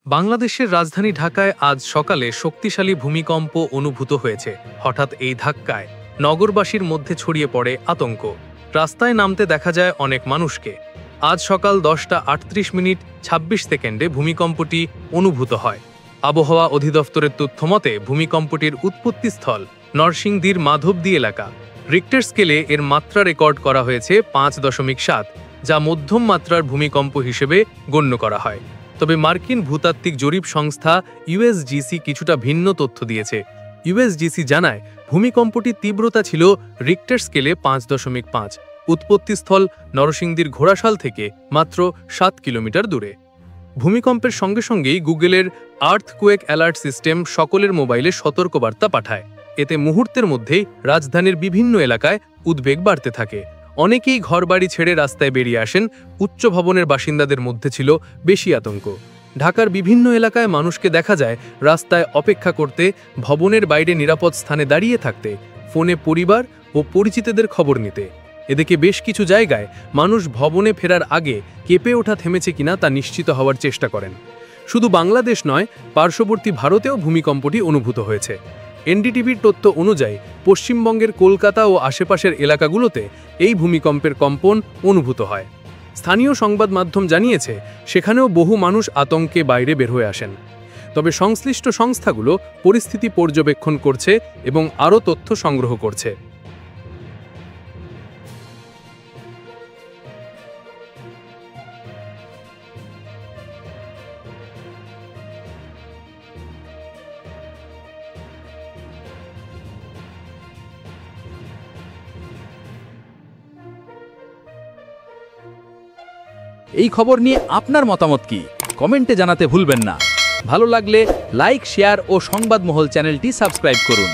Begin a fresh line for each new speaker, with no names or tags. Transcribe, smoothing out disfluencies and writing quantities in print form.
বাংলাদেশের রাজধানী ঢাকায় আজ সকালে শক্তিশালী ভূমিকম্প অনুভূত হয়েছে। হঠাৎ এই ধাক্কায় নগরবাসীর মধ্যে ছড়িয়ে পড়ে আতঙ্ক। রাস্তায় নামতে দেখা যায় অনেক মানুষকে। আজ সকাল 10টা 38 মিনিট 26 সেকেন্ডে ভূমিকম্পটি অনুভূত হয়। আবহাওয়া অধিদপ্তরের তথ্যমতে ভূমিকম্পটির উৎপত্তিস্থল নরসিংদীর মাধবদী এলাকা। রিক্টার স্কেলে এর মাত্রা রেকর্ড করা হয়েছে 5.7, যা মধ্যম মাত্রার ভূমিকম্প হিসেবে গণ্য করা হয়। তবে মার্কিন ভূতাত্ত্বিক জরিপ সংস্থা ইউএসজিসি কিছুটা ভিন্ন তথ্য দিয়েছে। ইউএসজিসি জানায় ভূমিকম্পটির তীব্রতা ছিল রিক্টার স্কেলে 5.5। উৎপত্তিস্থল নরসিংদীর ঘোড়াশাল থেকে মাত্র 7 কিলোমিটার দূরে। ভূমিকম্পের সঙ্গে সঙ্গেই গুগলের আর্থকুয়েক অ্যালার্ট সিস্টেম সকলের মোবাইলে সতর্কবার্তা পাঠায়। এতে মুহূর্তের মধ্যেই রাজধানীর বিভিন্ন এলাকায় উদ্বেগ বাড়তে থাকে। অনেকেই ঘরবাড়ি ছেড়ে রাস্তায় বেরিয়ে আসেন। উচ্চ ভবনের বাসিন্দাদের মধ্যে ছিল বেশি আতঙ্ক। ঢাকার বিভিন্ন এলাকায় মানুষকে দেখা যায় রাস্তায় অপেক্ষা করতে, ভবনের বাইরে নিরাপদ স্থানে দাঁড়িয়ে থাকতে, ফোনে পরিবার ও পরিচিতদের খবর নিতে। এদিকে বেশ কিছু জায়গায় মানুষ ভবনে ফেরার আগে কেঁপে ওঠা থেমেছে কিনা তা নিশ্চিত হওয়ার চেষ্টা করেন। শুধু বাংলাদেশ নয়, পার্শ্ববর্তী ভারতেও ভূমিকম্পটি অনুভূত হয়েছে। এনডিটিভির তথ্য অনুযায়ী পশ্চিমবঙ্গের কলকাতা ও আশেপাশের এলাকাগুলোতে এই ভূমিকম্পের কম্পন অনুভূত হয়। স্থানীয় সংবাদ মাধ্যম জানিয়েছে সেখানেও বহু মানুষ আতঙ্কে বাইরে বের হয়ে আসেন। তবে সংশ্লিষ্ট সংস্থাগুলো পরিস্থিতি পর্যবেক্ষণ করছে এবং আরও তথ্য সংগ্রহ করছে।
এই খবর নিয়ে আপনার মতামত কি? কমেন্টে জানাতে ভুলবেন না। ভালো লাগলে লাইক, শেয়ার ও সংবাদমহল চ্যানেলটি সাবস্ক্রাইব করুন।